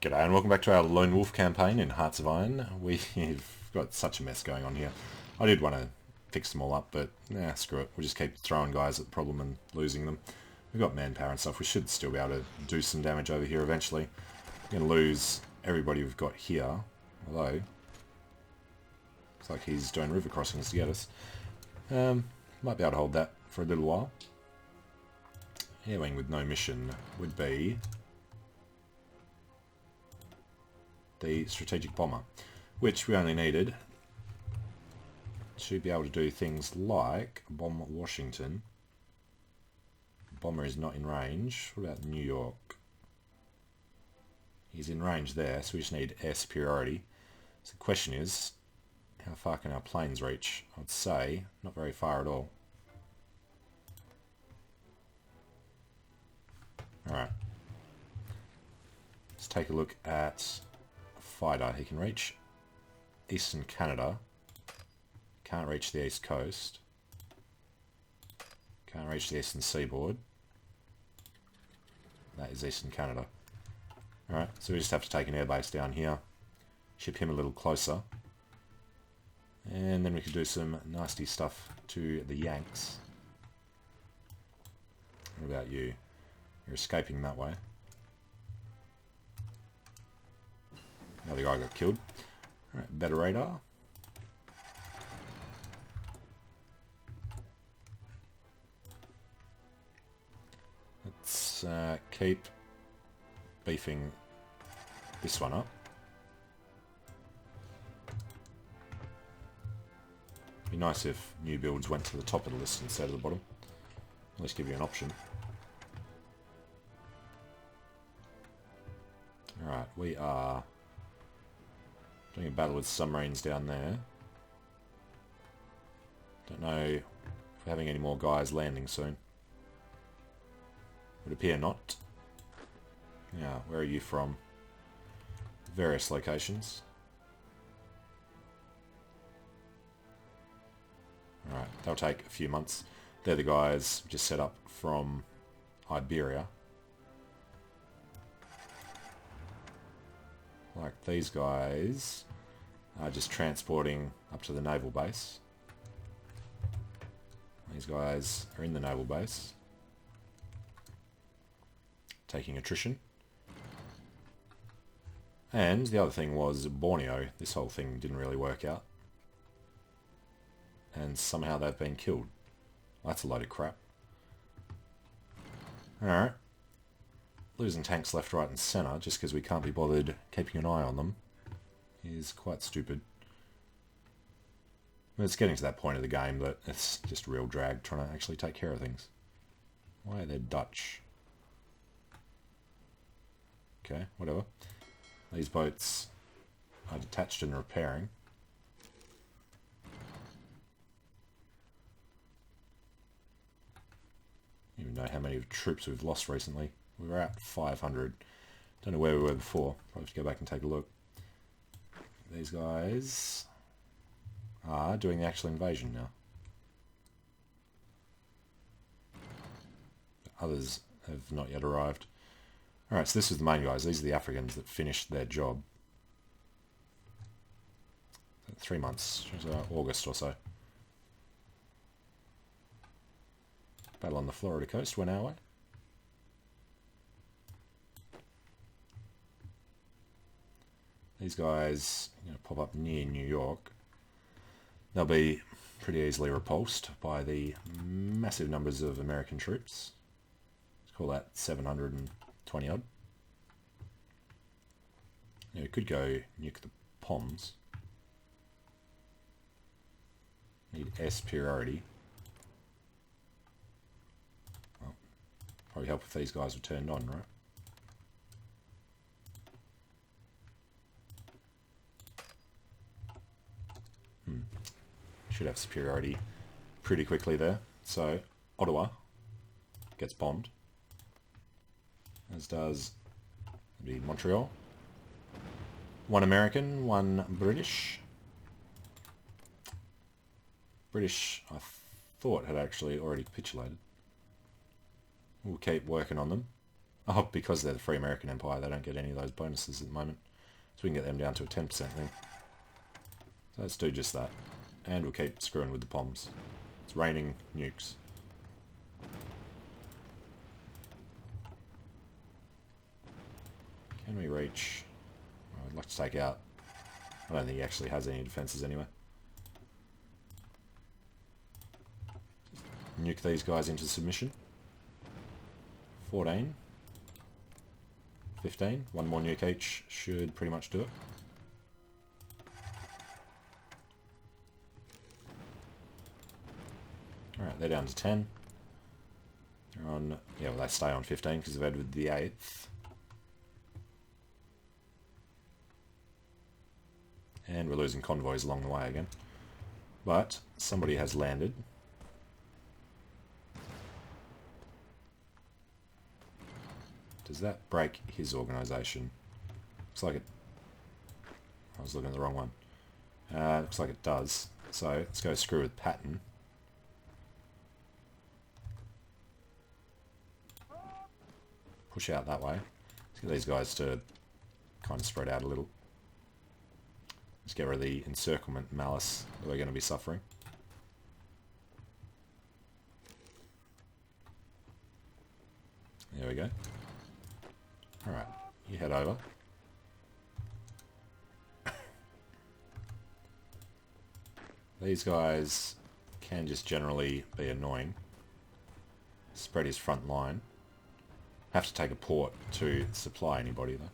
G'day and welcome back to our Lone Wolf campaign in Hearts of Iron. We've got such a mess going on here. I did want to fix them all up, but nah, screw it. We'll just keep throwing guys at the problem and losing them. We've got manpower and stuff. We should still be able to do some damage over here eventually. We're going to lose everybody we've got here, although looks like he's doing river crossings to get us. Might be able to hold that for a little while. Air wing with no mission would be the strategic bomber, which we only needed to be able to do things like bomb Washington. Bomber is not in range. What about New York? He's in range there, so we just need air superiority. So the question is, how far can our planes reach? I would say not very far at all. Alright. Let's take a look at fighter. He can reach eastern Canada, can't reach the east coast, can't reach the eastern seaboard. That is eastern Canada. Alright, so we just have to take an airbase down here, ship him a little closer, and then we could do some nasty stuff to the Yanks. What about you? You're escaping that way. Another guy got killed. Alright, better radar. Let's keep beefing this one up. Be nice if new builds went to the top of the list instead of the bottom. At least give you an option. Alright, we are doing a battle with submarines down there. Don't know if we're having any more guys landing soon. Would appear not. Yeah, where are you from? Various locations. Alright, they'll take a few months. They're the guys just set up from Iberia. Like these guys are just transporting up to the naval base. These guys are in the naval base, taking attrition. And the other thing was Borneo. This whole thing didn't really work out. And somehow they've been killed. That's a load of crap. Alright. Losing tanks left, right and centre just because we can't be bothered keeping an eye on them is quite stupid. It's getting to that point of the game that it's just real drag trying to actually take care of things. Why are they Dutch? Okay, whatever. These boats are detached and repairing. I don't even know how many troops we've lost recently. We were at 500. Don't know where we were before. Probably have to go back and take a look. These guys are doing the actual invasion now. Others have not yet arrived. Alright, so this is the main guys. These are the Africans that finished their job. 3 months, August or so. Battle on the Florida coast went our way. These guys pop up near New York. They'll be pretty easily repulsed by the massive numbers of American troops. Let's call that 720 odd. Yeah, we could go nuke the Poms. Need air superiority. Well, probably help if these guys were turned on, right? Should have superiority pretty quickly there. So Ottawa gets bombed, as does the Montreal. One American, one British. British, I thought, had actually already capitulated. We'll keep working on them. Oh, because they're the Free American Empire, they don't get any of those bonuses at the moment. So we can get them down to a 10% thing. So let's do just that. And we'll keep screwing with the bombs. It's raining nukes. Can we reach... Oh, I'd like to take out... I don't think he actually has any defences anyway. Nuke these guys into submission. 14. 15. One more nuke each should pretty much do it. Alright, they're down to 10. They're on... Yeah, well, they stay on 15 because they've added the 8th. And we're losing convoys along the way again. But somebody has landed. Does that break his organisation? Looks like it... I was looking at the wrong one. Looks like it does. So let's go screw with Patton. Push out that way. Let's get these guys to kind of spread out a little. Let's get rid of the encirclement malice that we're going to be suffering. There we go. Alright, you head over. These guys can just generally be annoying. Spread his front line. Have to take a port to supply anybody though.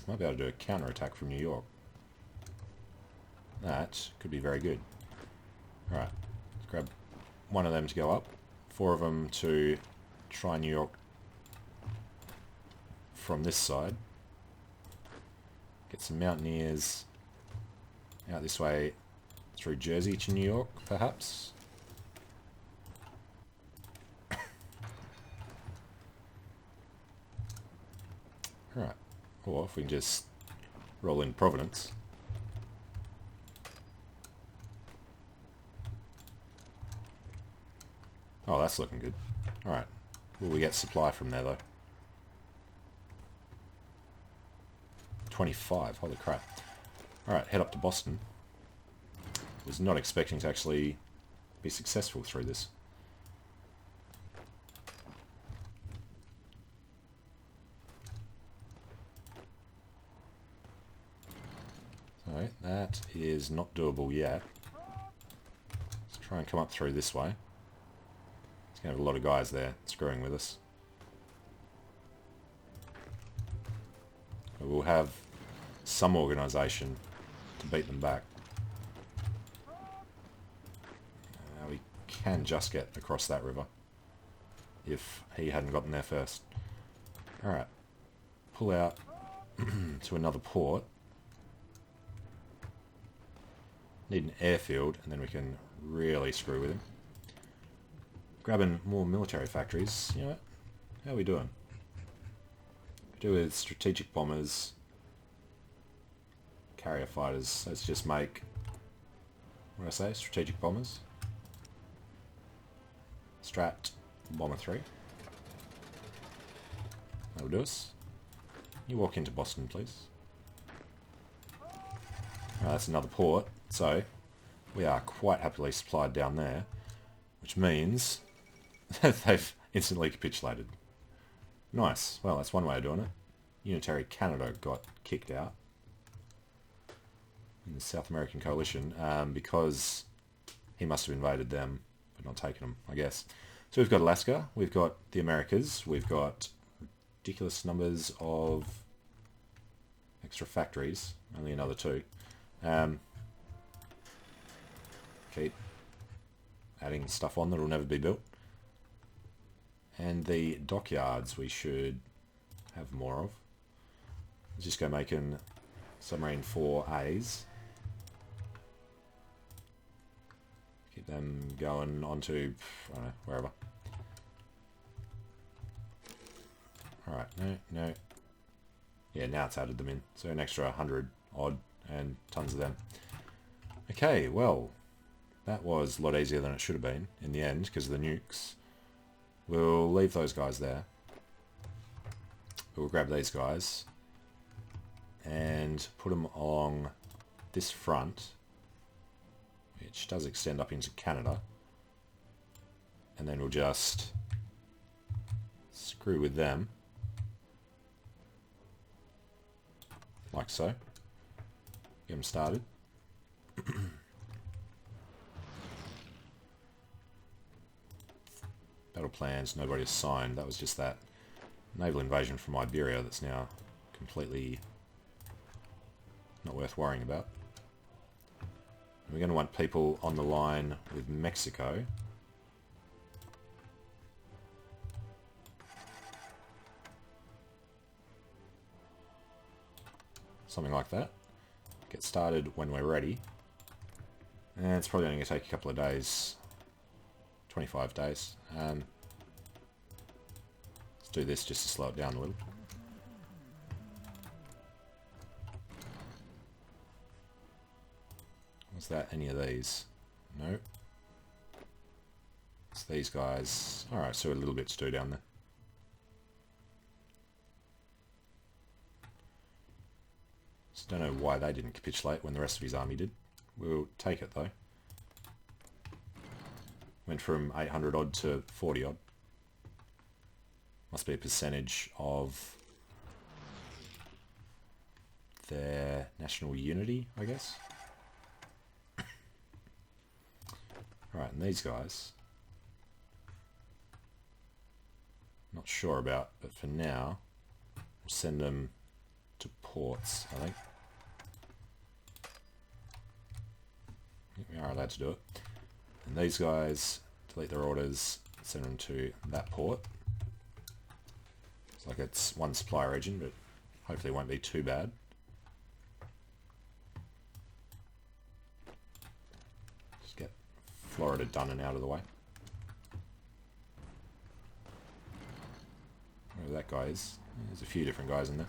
Might be able to do a counter-attack from New York. That could be very good. Alright, let's grab one of them to go up. 4 of them to try New York from this side. Get some mountaineers out this way through Jersey to New York, perhaps. Alright, or if we can just roll in Providence. Oh, that's looking good. Alright, will we get supply from there though? 25, holy crap. Alright, head up to Boston. Was not expecting to actually be successful through this. So, that is not doable yet. Let's try and come up through this way. It's going to have a lot of guys there screwing with us. We'll have some organisation to beat them back. We can just get across that river if he hadn't gotten there first. Alright, pull out to another port. Need an airfield and then we can really screw with him. Grabbing more military factories. You know what? How are we doing? Do with strategic bombers, carrier fighters. Let's just make, what did I say? Strategic bombers. Strat bomber 3. That'll do us. You walk into Boston, please. That's another port, so we are quite happily supplied down there, which means that they've instantly capitulated. Nice. Well, that's one way of doing it. Unitary Canada got kicked out in the South American coalition because he must have invaded them but not taken them, I guess. So we've got Alaska, we've got the Americas, we've got ridiculous numbers of extra factories, only another 2. Keep adding stuff on that will never be built. And the dockyards we should have more of. Let's just go making submarine 4As. Keep them going onto, I don't know, wherever. Alright, no. Yeah, now it's added them in. So an extra 100 odd and tons of them. Okay, well, that was a lot easier than it should have been in the end because of the nukes. We'll leave those guys there. We'll grab these guys and put them along this front, which does extend up into Canada. And then we'll just screw with them, like so. Get them started. Battle plans, nobody has signed. That was just that naval invasion from Iberia that's now completely not worth worrying about. And we're going to want people on the line with Mexico. Something like that. Get started when we're ready. And it's probably going to take a couple of days. 25 days. Let's do this just to slow it down a little. Was that any of these? No. It's these guys. Alright, so a little bit to do down there. Just don't know why they didn't capitulate when the rest of his army did. We'll take it though. Went from 800 odd to 40 odd. Must be a percentage of their national unity, I guess. Alright, and these guys, not sure about, but for now, we'll send them to ports, I think. We are allowed to do it. And these guys, delete their orders, send them to that port. It's like it's one supply region, but hopefully it won't be too bad. Just get Florida done and out of the way. Where that guy is. There's a few different guys in there.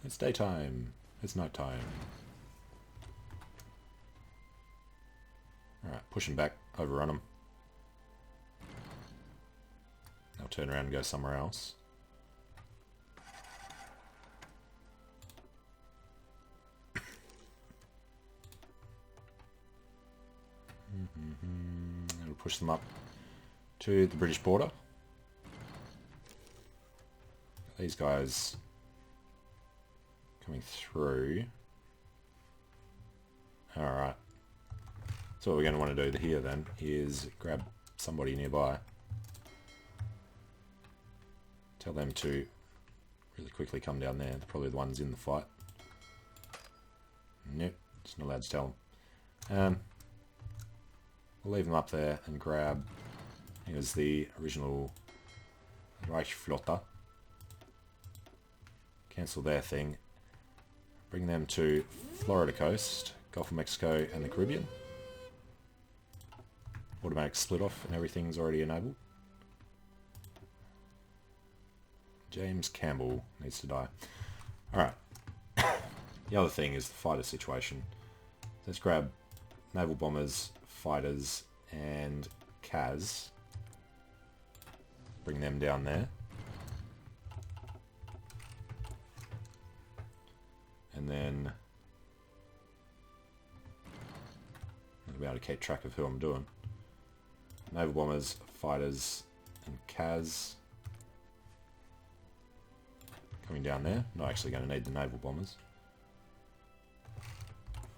It's daytime. It's nighttime. Alright, push them back, overrun them. They'll turn around and go somewhere else. It'll push them up to the British border. These guys coming through. Alright. So what we're going to want to do here then is grab somebody nearby. Tell them to really quickly come down there. They're probably the ones in the fight. Nope, just not allowed to tell them. We'll leave them up there and grab, here's the original Reichsflotte. Cancel their thing. Bring them to Florida coast, Gulf of Mexico and the Caribbean. Automatic split off and everything's already enabled. James Campbell needs to die. Alright. The other thing is the fighter situation. Let's grab naval bombers, fighters and CAS. Bring them down there. And then I'll be able to keep track of who I'm doing. Naval bombers, fighters and CAS. Coming down there. Not actually going to need the naval bombers.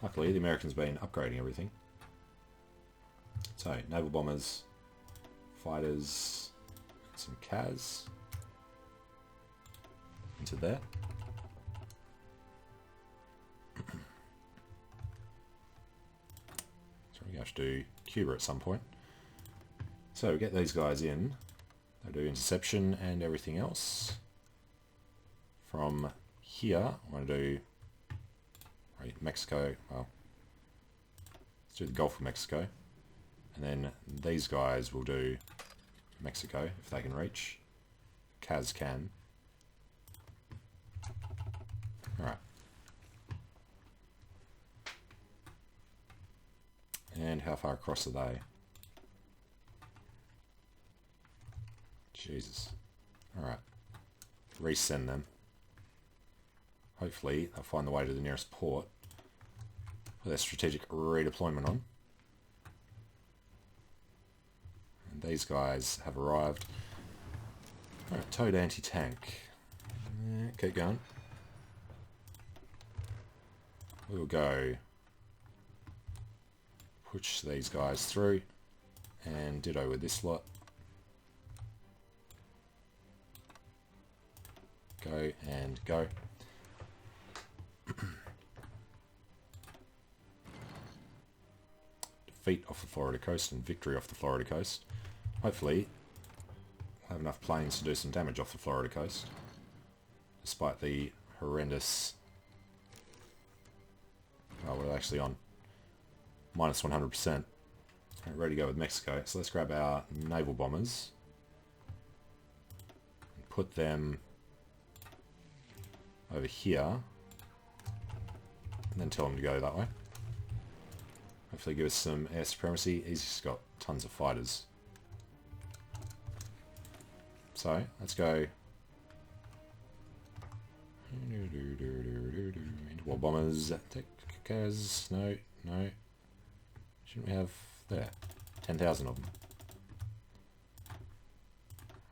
Luckily, the Americans have been upgrading everything. So, naval bombers, fighters, and some CAS into there. So we're going to have to do Cuba at some point. So we get these guys in. They do interception and everything else. From here, I want to do Mexico. Well, let's do the Gulf of Mexico. And then these guys will do Mexico, if they can reach. CAS can. Alright. And how far across are they? Jesus. Alright. Resend them. Hopefully they'll find the way to the nearest port. Put their strategic redeployment on. And these guys have arrived. Alright, towed anti-tank. Yeah, keep going. We'll go push these guys through, and ditto with this lot. Go and go. Defeat off the Florida coast and victory off the Florida coast. Hopefully we'll have enough planes to do some damage off the Florida coast, despite the horrendous... Oh, we're actually on minus 100%. Ready to go with Mexico. So let's grab our naval bombers and put them over here, and then tell them to go that way. Hopefully give us some air supremacy. He's just got tons of fighters. So let's go interwar bombers. No, no. Shouldn't we have there 10,000 of them?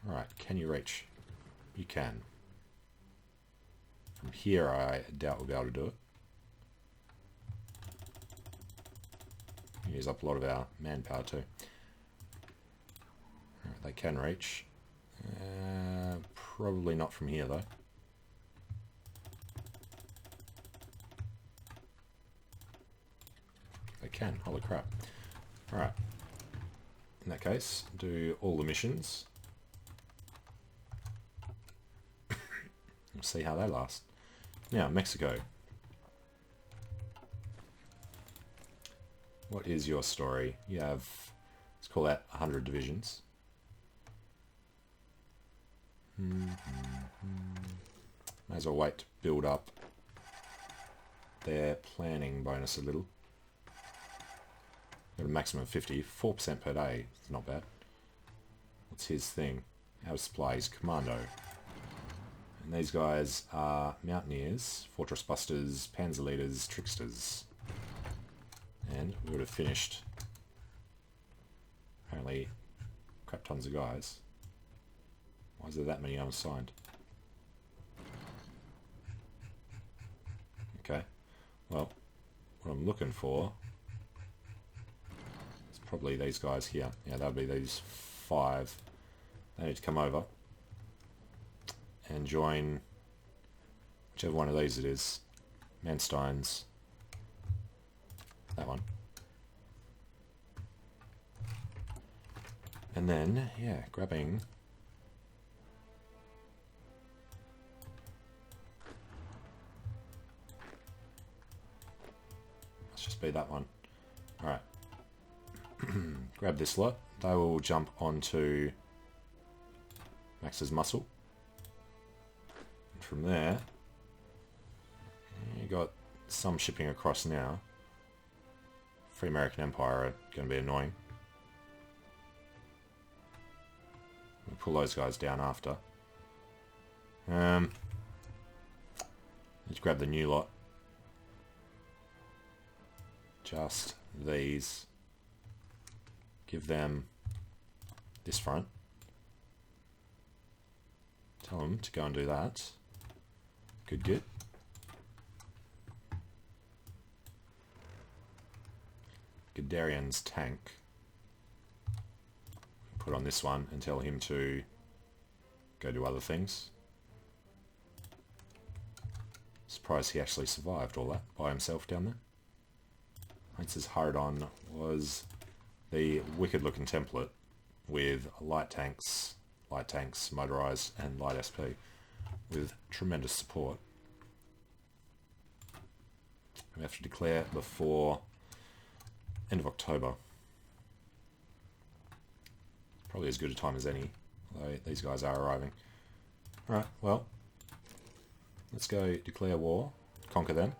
Right, can you reach? You can. From here I doubt we'll be able to do it. Use up a lot of our manpower too. Right, they can reach. Probably not from here though. They can, holy crap. Alright. In that case, do all the missions. We'll see how they last. Now, Mexico. What is your story? You have, let's call that 100 divisions. May as well wait to build up their planning bonus a little. Got a maximum of 50, 4% per day. It's not bad. What's his thing? Out of supply, he's commando. And these guys are mountaineers, fortress busters, panzer leaders, tricksters. And we would have finished apparently crap tons of guys. Why is there that many unassigned? Okay, well, what I'm looking for is probably these guys here. Yeah, that'll be these 5. They need to come over and join whichever one of these it is. Manstein's. That one. And then, yeah, grabbing... Let's just be that one. Alright. Grab this lot. They will jump onto Max's muscle. And from there, you got some shipping across now. Free American Empire are going to be annoying. We'll pull those guys down after. Need to grab the new lot. Just these. Give them this front. Tell them to go and do that. Good, good. Guderian's tank. Put on this one and tell him to go do other things. Surprised he actually survived all that by himself down there. Heinz's Haradon was the wicked looking template with light tanks, motorized, and light SP with tremendous support. We have to declare before end of October. Probably as good a time as any, although these guys are arriving. Alright, well, let's go declare war, conquer them,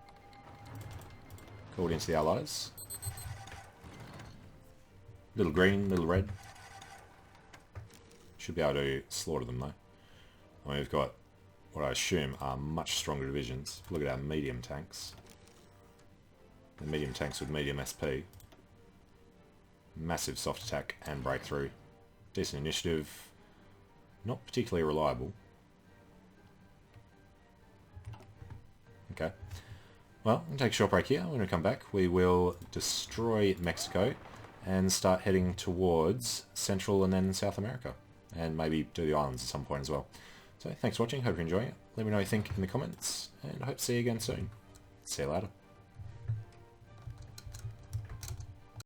call it into the Allies. Little green, little red. Should be able to slaughter them though. I mean, we've got what I assume are much stronger divisions. Look at our medium tanks. The medium tanks with medium SP. Massive soft attack and breakthrough. Decent initiative. Not particularly reliable. Okay. Well, we'll take a short break here. When we come back, we will destroy Mexico and start heading towards Central and then South America. And maybe do the islands at some point as well. So, thanks for watching. Hope you're enjoying it. Let me know what you think in the comments. And I hope to see you again soon. See you later.